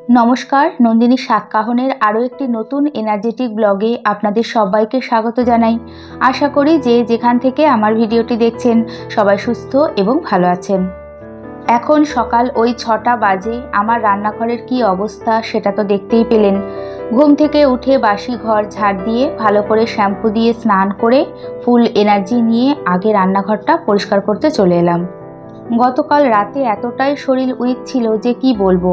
নমস্কার, নন্দিনী সাতকাহনের আরও একটি নতুন এনার্জেটিক ব্লগে আপনাদের সবাইকে স্বাগত জানাই। আশা করি যে যেখান থেকে আমার ভিডিওটি দেখছেন সবাই সুস্থ এবং ভালো আছেন। এখন সকাল ওই 6টা বাজে। আমার রান্নাঘরের কি অবস্থা সেটা তো দেখতেই পেলেন। ঘুম থেকে উঠে বাসি ঘর ঝাড় দিয়ে ভালো করে শ্যাম্পু দিয়ে স্নান করে ফুল এনার্জি নিয়ে আগে রান্নাঘরটা পরিষ্কার করতে চলে এলাম। গতকাল রাতে এতটাই শরীর উইক ছিল যে কি বলবো।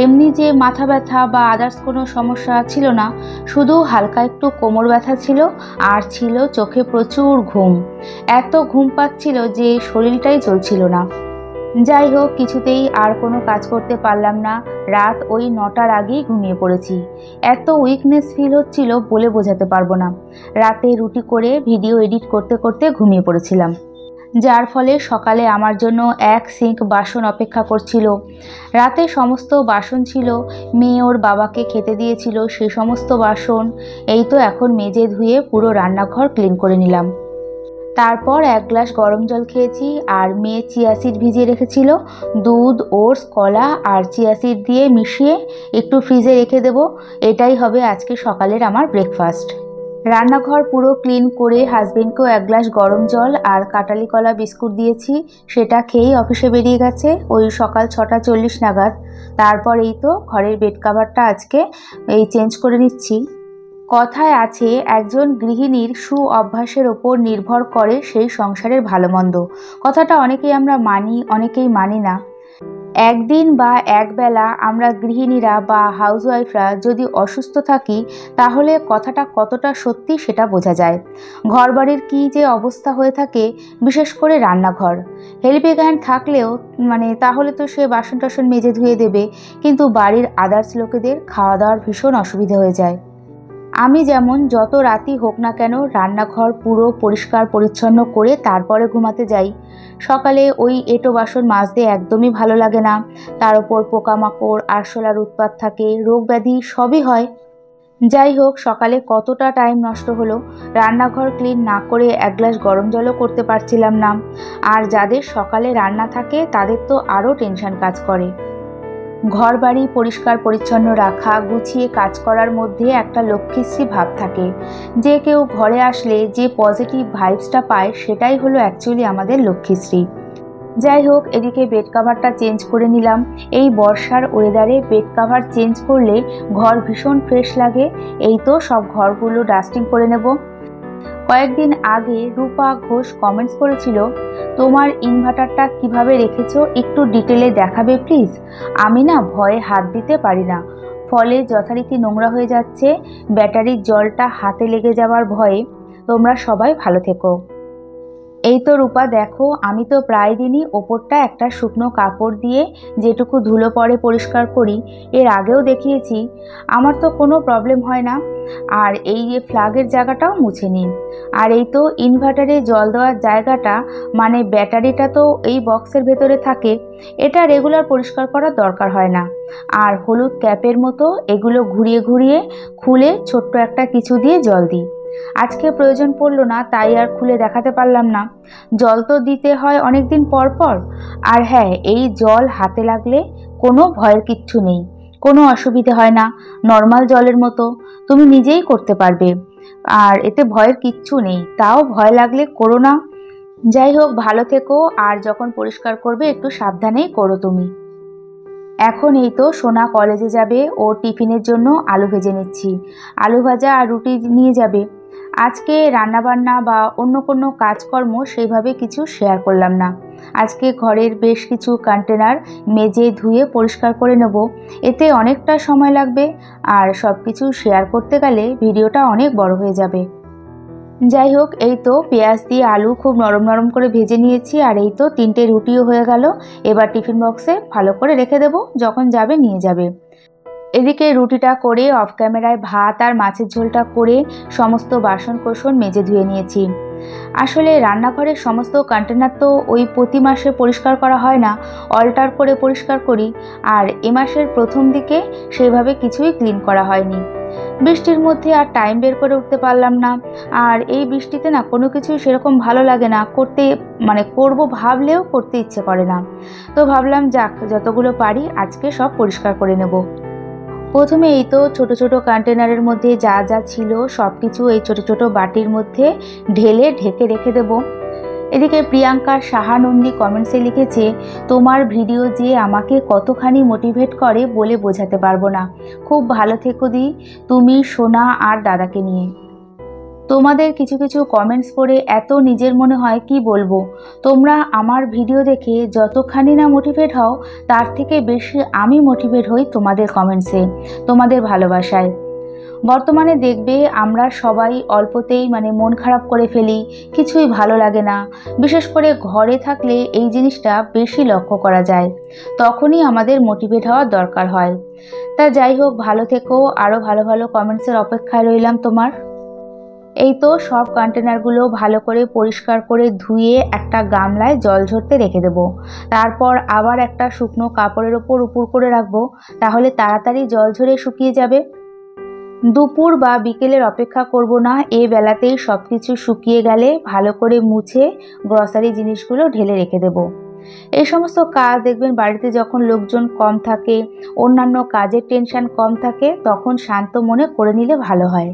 এমনি যে মাথা ব্যথা বা আদার্স কোনো সমস্যা ছিল না, শুধু হালকা একটু কোমর ব্যথা ছিল আর ছিল চোখে প্রচুর ঘুম। এত ঘুম পাচ্ছিল যে শরীরটাই চলছিল না। যাই হোক, কিছুতেই আর কোনো কাজ করতে পারলাম না। রাত ওই 9টার আগেই ঘুমিয়ে পড়েছি। এত উইকনেস ফিল হচ্ছিল বলে বোঝাতে পারবো না। রাতে রুটি করে ভিডিও এডিট করতে করতে ঘুমিয়ে পড়েছিলাম, যার ফলে সকালে আমার জন্য এক সিঙ্ক বাসন অপেক্ষা করছিল। রাতে সমস্ত বাসন ছিল, মেয়ে ওর বাবাকে খেতে দিয়েছিল সেই সমস্ত বাসন। এই তো এখন মেজে ধুয়ে পুরো রান্নাঘর ক্লিন করে নিলাম। তারপর এক গ্লাস গরম জল খেয়েছি আর মেয়ে চিয়া সিড ভিজিয়ে রেখেছিল। দুধ, ওটস, কলা আর চিয়া সিড দিয়ে মিশিয়ে একটু ফ্রিজে রেখে দেবো। এটাই হবে আজকে সকালের আমার ব্রেকফাস্ট। রান্নাঘর পুরো ক্লিন করে হাজবেন্ডকেও এক গ্লাস গরম জল আর কাটালি কলা বিস্কুট দিয়েছি। সেটা খেয়েই অফিসে বেরিয়ে গেছে ওই সকাল 6:40 নাগাদ। তারপর এই তো ঘরের বেড কাভারটা আজকে চেঞ্জ করে নিচ্ছি। কথায় আছে, একজন গৃহিণীর সু অভ্যাসের ওপর নির্ভর করে সেই সংসারের ভালো মন্দ। কথাটা অনেকেই আমরা মানি, অনেকেই মানি না। একদিন বা একবেলা আমরা গৃহিণীরা বা হাউসওয়াইফরা যদি অসুস্থ থাকি তাহলে কথাটা কতটা সত্যি সেটা বোঝা যায়। ঘরবাড়ির কী যে অবস্থা হয়ে থাকে, বিশেষ করে রান্নাঘর। হেল্পিং হ্যান্ড থাকলেও তাহলে তো সে বাসন টাসন মেজে ধুয়ে দেবে, কিন্তু বাড়ির আদার্স লোকেদের খাওয়া দাওয়ার ভীষণ অসুবিধা হয়ে যায়। আমি যেমন যত রাতই হোক না কেন রান্নাঘর পুরো পরিষ্কার পরিচ্ছন্ন করে তারপরে ঘুমাতে যাই। সকালে ওই এঁটো বাসন মাজতে একদমই ভালো লাগে না। তার উপর পোকামাকড় আরশোলার উৎপাত থাকে, রোগ ব্যাধি সবই হয়। যাই হোক, সকালে কতটা টাইম নষ্ট হলো। রান্নাঘর ক্লিন না করে এক গ্লাস গরম জলও করতে পারছিলাম না। আর যাদের সকালে রান্না থাকে তাদের তো আরও টেনশন কাজ করে। ঘর বাড়ি পরিষ্কার পরিচ্ছন্ন রাখা, গুছিয়ে কাজ করার মধ্যে একটা লক্ষ্মীশ্রী ভাব থাকে। যে কেউ ঘরে আসলে যে পজিটিভ ভাইবসটা পায় সেটাই হলো অ্যাকচুয়ালি আমাদের লক্ষ্মীশ্রী। যাই হোক, এদিকে বেড কাভারটা চেঞ্জ করে নিলাম। এই বর্ষার ওয়েদারে বেড কাভার চেঞ্জ করলে ঘর ভীষণ ফ্রেশ লাগে। এই তো সব ঘরগুলো ডাস্টিং করে নেব। কয়েকদিন আগে রূপা ঘোষ কমেন্টস করেছিল, তোমার ইনভার্টারটা কিভাবে রেখেছো একটু ডিটেলে দেখাবে প্লিজ। আমি না ভয়ে হাত দিতে পারি না, ফলে যথারীতি নোংরা হয়ে যাচ্ছে। ব্যাটারির জলটা হাতে লেগে যাওয়ার ভয়ে। তোমরা সবাই ভালো থেকো। এই তো রূপা দেখো, আমি তো প্রায় দিনই ওপরটা একটা শুকনো কাপড় দিয়ে যেটুকু ধুলো পড়ে পরিষ্কার করি। এর আগেও দেখিয়েছি, আমার তো কোনো প্রবলেম হয় না। আর এই যে ফ্লাগের জায়গাটাও মুছে নিই। আর এই তো ইনভার্টারে জল দেওয়ার জায়গাটা, ব্যাটারিটা তো এই বক্সের ভেতরে থাকে, এটা রেগুলার পরিষ্কার করার দরকার হয় না। আর হলুদ ক্যাপের মতো এগুলো ঘুরিয়ে ঘুরিয়ে খুলে ছোট্ট একটা কিছু দিয়ে জল দিই। আজকে প্রয়োজন পড়লো না তাই আর খুলে দেখাতে পারলাম না। জল তো দিতে হয় অনেক দিন পর পর। আর হ্যাঁ, এই জল হাতে লাগলে কোনো ভয়ের কিচ্ছু নেই, কোনো অসুবিধে হয় না। নর্মাল জলের মতো তুমি নিজেই করতে পারবে, আর এতে ভয়ের কিচ্ছু নেই। তাও ভয় লাগলে করো না। যাই হোক, ভালো থেকো। আর যখন পরিষ্কার করবে একটু সাবধানেই করো তুমি। এখন এই তো সোনা কলেজে যাবে, ও টিফিনের জন্য আলু ভেজে নিচ্ছি। আলু ভাজা আর রুটি নিয়ে যাবে। আজকে রান্নাবান্না বা অন্য কোনো কাজকর্ম সেইভাবে কিছু শেয়ার করলাম না। আজকে ঘরের বেশ কিছু কন্টেনার মেজে ধুয়ে পরিষ্কার করে নেব। এতে অনেকটা সময় লাগবে, আর সব কিছু শেয়ার করতে গেলে ভিডিওটা অনেক বড় হয়ে যাবে। যাই হোক, এই তো পেঁয়াজ দিয়ে আলু খুব নরম নরম করে ভেজে নিয়েছি। আর এই তো 3টে রুটিও হয়ে গেল। এবার টিফিন বক্সে ভালো করে রেখে দেব, যখন যাবে নিয়ে যাবে। এদিকে রুটিটা করে অফ ক্যামেরায় ভাত আর মাছের ঝোলটা করে সমস্ত বাসন কোসন মেজে ধুয়ে নিয়েছি। আসলে রান্নাঘরের সমস্ত কন্টেনার তো ওই প্রতি মাসে পরিষ্কার করা হয় না, অল্টার করে পরিষ্কার করি। আর এ মাসের প্রথম দিকে সেইভাবে কিছুই ক্লিন করা হয়নি। বৃষ্টির মধ্যে আর টাইম বের করে উঠতে পারলাম না। আর এই বৃষ্টিতে না কোনো কিছুই সেরকম ভালো লাগে না করতে, করব ভাবলেও করতে ইচ্ছে করে না। তো ভাবলাম যাক, যতগুলো পারি আজকে সব পরিষ্কার করে নেব। প্রথমে এই তো ছোট ছোট কন্টেনারের মধ্যে যা যা ছিল সব কিছু এই ছোট ছোট বাটির মধ্যে ঢেলে ঢেকে রেখে দেব। এদিকে প্রিয়াঙ্কা সাহানন্দী কমেন্টসে লিখেছে, তোমার ভিডিও যে আমাকে কতখানি মোটিভেট করে বলে বোঝাতে পারবো না। খুব ভালো থেকো দি, তুমি, সোনা আর দাদাকে নিয়ে। তোমাদের কিছু কিছু কমেন্টস পড়ে এত নিজের মনে হয় কি বলবো। তোমরা আমার ভিডিও দেখে যতখানি না মোটিভেট হও, তার থেকে বেশি আমি মোটিভেট হই তোমাদের কমেন্টসে, তোমাদের ভালোবাসায়। বর্তমানে দেখবে আমরা সবাই অল্পতেই মন খারাপ করে ফেলি, কিছুই ভালো লাগে না। বিশেষ করে ঘরে থাকলে এই জিনিসটা বেশি লক্ষ্য করা যায়, তখনই আমাদের মোটিভেট হওয়ার দরকার হয়। তা যাই হোক, ভালো থেকো, আরও ভালো ভালো কমেন্টসের অপেক্ষায় রইলাম তোমার। এই তো সব কন্টেনারগুলো ভালো করে পরিষ্কার করে ধুয়ে একটা গামলায় জল ঝরতে রেখে দেবো। তারপর আবার একটা শুকনো কাপড়ের ওপর উপর করে রাখবো, তাহলে তাড়াতাড়ি জল ঝরে শুকিয়ে যাবে। দুপুর বা বিকেলের অপেক্ষা করব না, এ বেলাতেই সব কিছু শুকিয়ে গেলে ভালো করে মুছে গ্রসারি জিনিসগুলো ঢেলে রেখে দেব। এই সমস্ত কাজ দেখবেন বাড়িতে যখন লোকজন কম থাকে, অন্যান্য কাজের টেনশন কম থাকে, তখন শান্ত মনে করে নিলে ভালো হয়।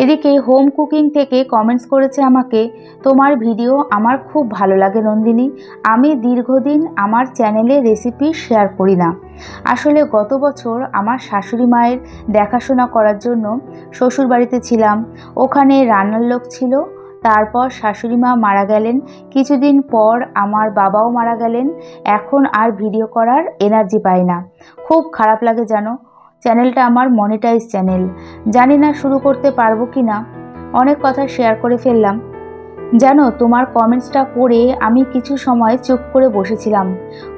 এদিকে হোম কুকিং থেকে কমেন্টস করেছে আমাকে, তোমার ভিডিও আমার খুব ভালো লাগে নন্দিনী। আমি দীর্ঘদিন আমার চ্যানেলে রেসিপি শেয়ার করি না। আসলে গত বছর আমার শাশুড়ি মায়ের দেখাশোনা করার জন্য শ্বশুর বাড়িতে ছিলাম, ওখানে রান্নার লোক ছিল। তারপর শাশুড়ি মা মারা গেলেন, কিছুদিন পর আমার বাবাও মারা গেলেন। এখন আর ভিডিও করার এনার্জি পাই না, খুব খারাপ লাগে জানো। চ্যানেলটা আমার মনিটাইজ চ্যানেল, জানি না শুরু করতে পারবো কি না। অনেক কথা শেয়ার করে ফেললাম জানো। তোমার কমেন্টসটা পড়ে আমি কিছু সময় চুপ করে বসেছিলাম,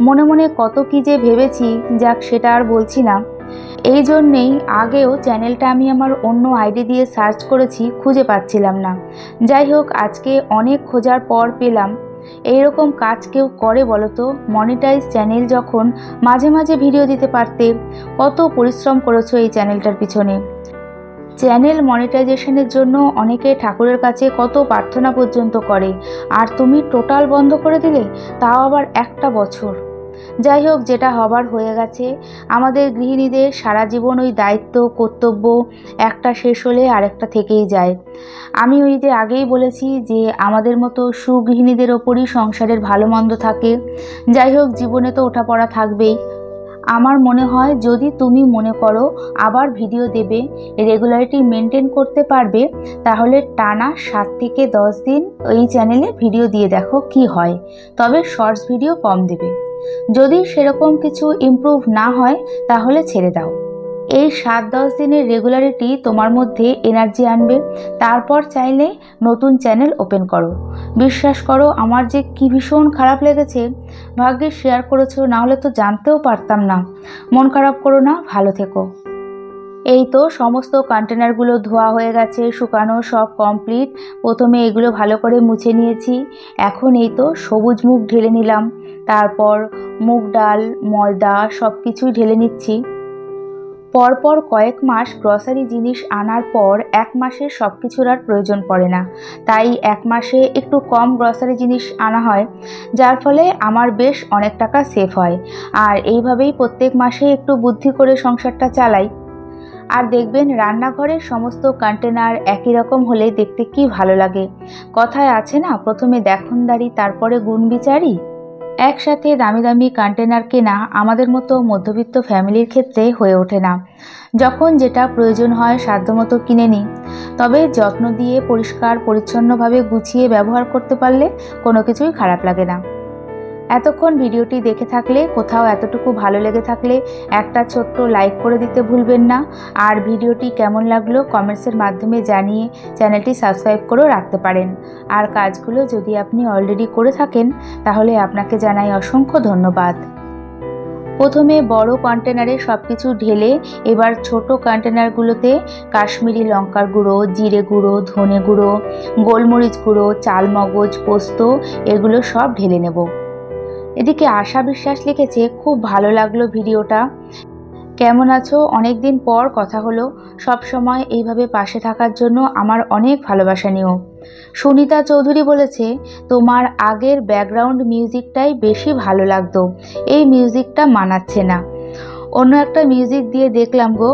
মনে মনে কত কি যে ভেবেছি, যাক সেটা আর বলছি না। এই জন্যেই আগেও চ্যানেলটা আমি আমার অন্য আইডি দিয়ে সার্চ করেছি, খুঁজে পাচ্ছিলাম না। যাই হোক, আজকে অনেক খোঁজার পর পেলাম। এইরকম কাজ কেউ করে বলো তো? মনিটাইজ চ্যানেল যখন, মাঝে মাঝে ভিডিও দিতে পারতে। কত পরিশ্রম করেছো এই চ্যানেলটার পিছনে। চ্যানেল মনিটাইজেশনের জন্য অনেকে ঠাকুরের কাছে কত প্রার্থনা পর্যন্ত করে, আর তুমি টোটাল বন্ধ করে দিলে, তাও আবার একটা বছর। যাই হোক, যেটা হবার হয়ে গেছে। আমাদের গৃহিণীদের সারা জীবন ওই দায়িত্ব কর্তব্য, একটা শেষ হলে আরেকটা থেকেই যায়। আমি ওই যে আগেই বলেছি যে আমাদের মতো সুগৃহিণীদের ওপরই সংসারের ভালো মন্দ থাকে। যাই হোক, জীবনে তো ওঠাপড়া থাকবেই। আমার মনে হয় যদি তুমি মনে করো আবার ভিডিও দেবে, রেগুলারিটি মেনটেন করতে পারবে, তাহলে টানা 7 থেকে 10 দিন এই চ্যানেলে ভিডিও দিয়ে দেখো কি হয়। তবে শর্টস ভিডিও কম দেবে। যদি সেরকম কিছু ইমপ্রুভ না হয় তাহলে ছেড়ে দাও। এই 7-10 দিনের রেগুলারিটি তোমার মধ্যে এনার্জি আনবে। তারপর চাইলে নতুন চ্যানেল ওপেন করো। বিশ্বাস করো, আমার যে কি ভীষণ খারাপ লেগেছে। ভাগ্যে শেয়ার করেছো, না হলে তো জানতেও পারতাম না। মন খারাপ করো না, ভালো থেকো। এই তো সমস্ত কন্টেনারগুলো ধোয়া হয়ে গেছে, শুকানো সব কমপ্লিট। প্রথমে এগুলো ভালো করে মুছে নিয়েছি। এখন এই তো সবুজ মুগ ঢেলে নিলাম, তারপর মুগ ডাল, ময়দা সব কিছুই ঢেলে নিচ্ছি। পরপর কয়েক মাস গ্রসারি জিনিস আনার পর 1 মাসে সব কিছুর আর প্রয়োজন পড়ে না, তাই 1 মাসে একটু কম গ্রসারি জিনিস আনা হয়, যার ফলে আমার বেশ অনেক টাকা সেভ হয়। আর এইভাবেই প্রত্যেক মাসে একটু বুদ্ধি করে সংসারটা চালাই। আর দেখবেন রান্নাঘরের সমস্ত কন্টেনার একই রকম হলে দেখতে কি ভালো লাগে। কথায় আছে না, প্রথমে দেখনদারি তারপরে গুণ বিচারি। একসাথে দামি দামি কন্টেনার কেনা আমাদের মতো মধ্যবিত্ত ফ্যামিলির ক্ষেত্রে হয়ে ওঠে না। যখন যেটা প্রয়োজন হয় সাধ্যমতো কিনে নিই। তবে যত্ন দিয়ে পরিষ্কার পরিচ্ছন্নভাবে গুছিয়ে ব্যবহার করতে পারলে কোনো কিছুই খারাপ লাগে না। এতক্ষণ ভিডিওটি দেখে থাকলে, কোথাও এতটুকু ভালো লেগে থাকলে একটা ছোট্ট লাইক করে দিতে ভুলবেন না। আর ভিডিওটি কেমন লাগলো কমেন্টসের মাধ্যমে জানিয়ে চ্যানেলটি সাবস্ক্রাইব করেও রাখতে পারেন। আর কাজগুলো যদি আপনি অলরেডি করে থাকেন তাহলে আপনাকে জানাই অসংখ্য ধন্যবাদ। প্রথমে বড় কন্টেনারে সব কিছু ঢেলে এবার ছোট কন্টেনারগুলোতে কাশ্মীরি লঙ্কার গুঁড়ো, জিরে গুঁড়ো, ধনে গুঁড়ো, গোলমরিচ গুঁড়ো, চালমগজ, পোস্ত এগুলো সব ঢেলে নেব। এদিকে আশা বিশ্বাস লিখেছে, খুব ভালো লাগলো ভিডিওটা। কেমন আছো? অনেক দিন পর কথা হলো। সব সময় এইভাবে পাশে থাকার জন্য আমার অনেক ভালোবাসা নিও। সুনিতা চৌধুরী বলেছে, তোমার আগের ব্যাকগ্রাউন্ড মিউজিকটাই বেশি ভালো লাগতো, এই মিউজিকটা মানাচ্ছে না। অন্য একটা মিউজিক দিয়ে দেখলাম গো।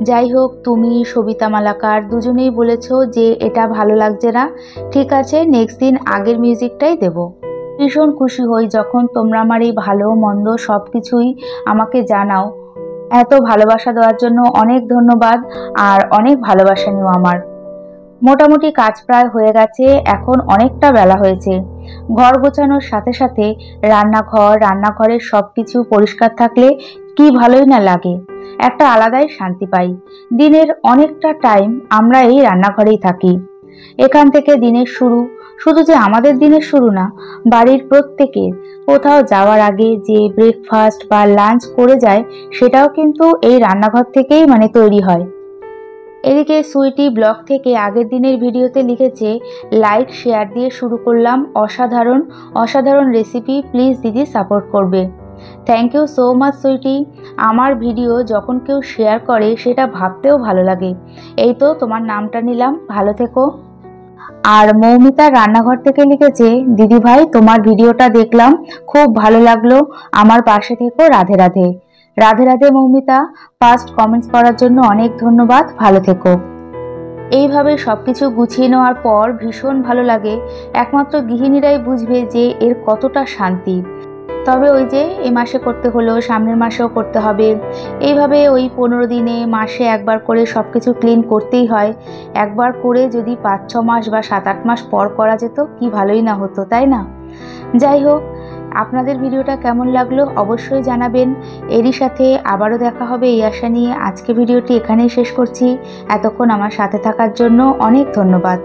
যাই হোক, তুমি সবিতা মালাকার দুজনেই বলেছো যে এটা ভালো লাগছে না, ঠিক আছে নেক্সট দিন আগের মিউজিকটাই দেব। ভীষণ খুশি হই যখন তোমরা আমার এই ভালো মন্দ সব কিছুই আমাকে জানাও। এত ভালোবাসা দেওয়ার জন্য অনেক ধন্যবাদ, আর অনেক ভালোবাসা নিও আমার। মোটামুটি কাজ প্রায় হয়ে গেছে, এখন অনেকটা বেলা হয়েছে। ঘর গোছানোর সাথে সাথে রান্নাঘরের সব কিছু পরিষ্কার থাকলে কি ভালোই না লাগে, একটা আলাদাই শান্তি পাই। দিনের অনেকটা টাইম আমরা এই রান্নাঘরেই থাকি। এখান থেকে দিনের শুরু, শুধু যে আমাদের দিনের শুরু না, বাড়ির প্রত্যেকের কোথাও যাওয়ার আগে যে ব্রেকফাস্ট বা লাঞ্চ করে যায় সেটাও কিন্তু এই রান্নাঘর থেকেই তৈরি হয়। এদিকে সুইটি ব্লগ থেকে আগের দিনের ভিডিওতে লিখেছে, লাইক শেয়ার দিয়ে শুরু করলাম, অসাধারণ অসাধারণ রেসিপি, প্লিজ দিদি সাপোর্ট করবে। Thank you so much sweetie. আমার ভিডিও যখন কেউ শেয়ার করে সেটা ভাবতেও ভালো লাগে। এই তো তোমার নামটা নিলাম, ভালো থেকো। আর মৌমিতা রান্নাঘর থেকে লিখেছে, দিদি ভাই তোমার ভিডিওটা দেখলাম, খুব ভালো লাগলো, আমার পাশে থেকো, রাধে রাধে। রাধে রাধে মৌমিতা, ফার্স্ট কমেন্টস করার জন্য অনেক ধন্যবাদ, ভালো থেকো। এইভাবে সবকিছু গুছিয়ে নেওয়ার পর ভীষণ ভালো লাগে। একমাত্র গৃহিণীরাই বুঝবে যে এর কতটা শান্তি। তবে ওই যে এ মাসে করতে হলো, সামনের মাসেও করতে হবে, এইভাবে ওই 15 দিনে মাসে একবার করে সব কিছু ক্লিন করতেই হয়। একবার করে যদি 5-6 মাস বা 7-8 মাস পর করা যেত কি ভালোই না হতো, তাই না? যাই হোক, আপনাদের ভিডিওটা কেমন লাগলো অবশ্যই জানাবেন। এরই সাথে আবারও দেখা হবে এই আশা নিয়ে আজকে ভিডিওটি এখানেই শেষ করছি। এতক্ষণ আমার সাথে থাকার জন্য অনেক ধন্যবাদ।